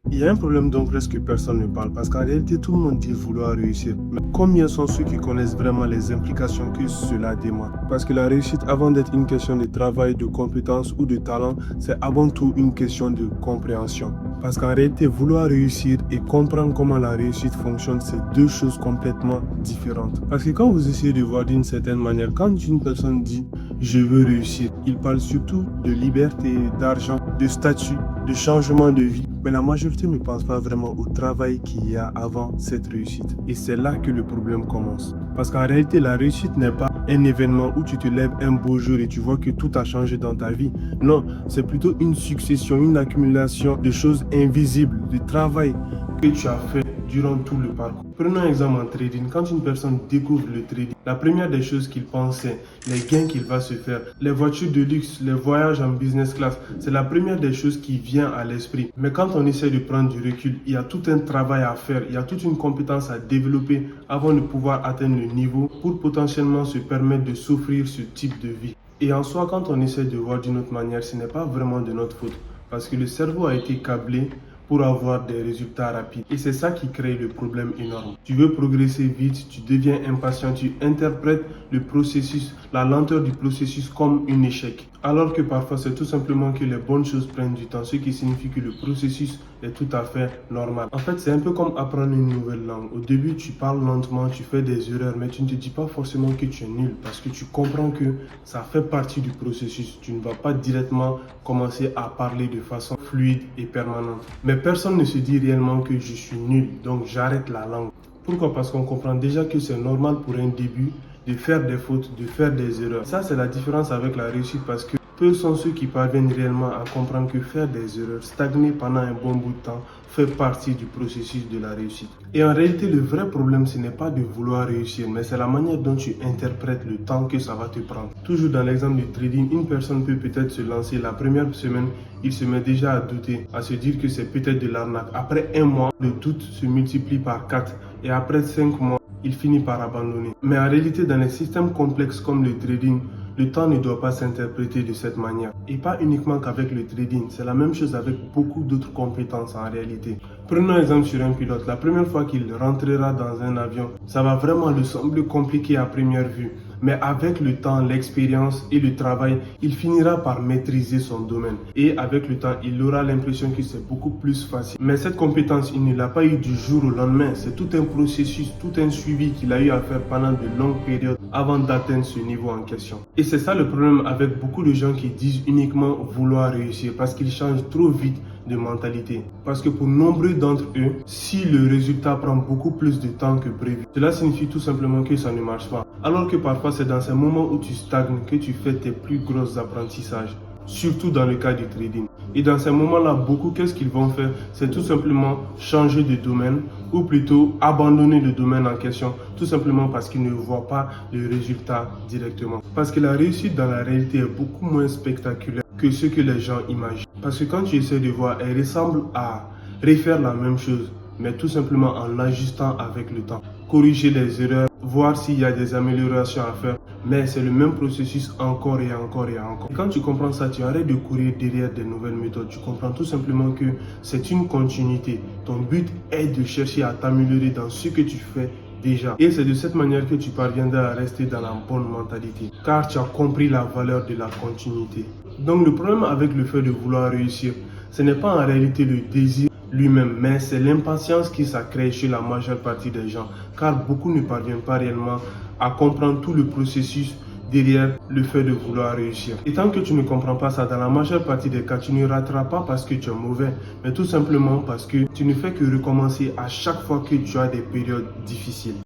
Il y a un problème dont presque personne ne parle parce qu'en réalité tout le monde dit vouloir réussir. Mais combien sont ceux qui connaissent vraiment les implications que cela demande? Parce que la réussite, avant d'être une question de travail, de compétences ou de talent, c'est avant tout une question de compréhension. Parce qu'en réalité, vouloir réussir et comprendre comment la réussite fonctionne, c'est deux choses complètement différentes. Parce que quand vous essayez de voir d'une certaine manière, quand une personne dit « je veux réussir », il parle surtout de liberté, d'argent, de statut, de changement de vie. Mais la majorité ne pense pas vraiment au travail qu'il y a avant cette réussite. Et c'est là que le problème commence. Parce qu'en réalité, la réussite n'est pas un événement où tu te lèves un beau jour et tu vois que tout a changé dans ta vie. Non, c'est plutôt une succession, une accumulation de choses invisibles, de travail que tu as fait durant tout le parcours. Prenons un exemple en trading. Quand une personne découvre le trading, la première des choses qu'il pense, c'est les gains qu'il va se faire. Les voitures de luxe, les voyages en business class, c'est la première des choses qui vient à l'esprit. Mais quand on essaie de prendre du recul, il y a tout un travail à faire, il y a toute une compétence à développer avant de pouvoir atteindre le niveau pour potentiellement se permettre de s'offrir ce type de vie. Et en soi, quand on essaie de voir d'une autre manière, ce n'est pas vraiment de notre faute. Parce que le cerveau a été câblé pour avoir des résultats rapides. Et c'est ça qui crée le problème énorme. Tu veux progresser vite, tu deviens impatient, tu interprètes le processus, la lenteur du processus comme un échec. Alors que parfois c'est tout simplement que les bonnes choses prennent du temps, ce qui signifie que le processus est tout à fait normal. En fait, c'est un peu comme apprendre une nouvelle langue. Au début, tu parles lentement, tu fais des erreurs, mais tu ne te dis pas forcément que tu es nul parce que tu comprends que ça fait partie du processus. Tu ne vas pas directement commencer à parler de façon fluide et permanente. Mais personne ne se dit réellement que je suis nul, donc j'arrête la langue. Pourquoi? Parce qu'on comprend déjà que c'est normal pour un début de faire des fautes, de faire des erreurs. Ça, c'est la différence avec la réussite parce que peu sont ceux qui parviennent réellement à comprendre que faire des erreurs, stagner pendant un bon bout de temps, fait partie du processus de la réussite. Et en réalité, le vrai problème, ce n'est pas de vouloir réussir, mais c'est la manière dont tu interprètes le temps que ça va te prendre. Toujours dans l'exemple du trading, une personne peut peut-être se lancer la première semaine, il se met déjà à douter, à se dire que c'est peut-être de l'arnaque. Après un mois, le doute se multiplie par 4 et après 5 mois, il finit par abandonner. Mais en réalité, dans les systèmes complexes comme le trading, le temps ne doit pas s'interpréter de cette manière. Et pas uniquement qu'avec le trading, c'est la même chose avec beaucoup d'autres compétences en réalité. Prenons un exemple sur un pilote. La première fois qu'il rentrera dans un avion, ça va vraiment lui sembler compliqué à première vue. Mais avec le temps, l'expérience et le travail, il finira par maîtriser son domaine. Et avec le temps, il aura l'impression que c'est beaucoup plus facile. Mais cette compétence, il ne l'a pas eu du jour au lendemain. C'est tout un processus, tout un suivi qu'il a eu à faire pendant de longues périodes avant d'atteindre ce niveau en question. Et c'est ça le problème avec beaucoup de gens qui disent uniquement vouloir réussir parce qu'ils changent trop vite de mentalité. Parce que pour nombreux d'entre eux, si le résultat prend beaucoup plus de temps que prévu, cela signifie tout simplement que ça ne marche pas. Alors que parfois c'est dans ces moments où tu stagnes que tu fais tes plus gros apprentissages. Surtout dans le cas du trading. Et dans ces moments-là, beaucoup, qu'est-ce qu'ils vont faire? C'est tout simplement changer de domaine ou plutôt abandonner le domaine en question, tout simplement parce qu'ils ne voient pas le résultat directement. Parce que la réussite dans la réalité est beaucoup moins spectaculaire que ce que les gens imaginent. Parce que quand tu essaies de voir, elle ressemble à refaire la même chose, mais tout simplement en l'ajustant avec le temps. Corriger les erreurs, voir s'il y a des améliorations à faire, mais c'est le même processus encore et encore et encore. Et quand tu comprends ça, tu arrêtes de courir derrière des nouvelles méthodes. Tu comprends tout simplement que c'est une continuité. Ton but est de chercher à t'améliorer dans ce que tu fais déjà. Et c'est de cette manière que tu parviendras à rester dans la bonne mentalité, car tu as compris la valeur de la continuité. Donc le problème avec le fait de vouloir réussir, ce n'est pas en réalité le désir lui-même, mais c'est l'impatience qui ça crée chez la majeure partie des gens, car beaucoup ne parviennent pas réellement à comprendre tout le processus derrière le fait de vouloir réussir. Et tant que tu ne comprends pas ça, dans la majeure partie des cas, tu ne rateras pas parce que tu es mauvais, mais tout simplement parce que tu ne fais que recommencer à chaque fois que tu as des périodes difficiles.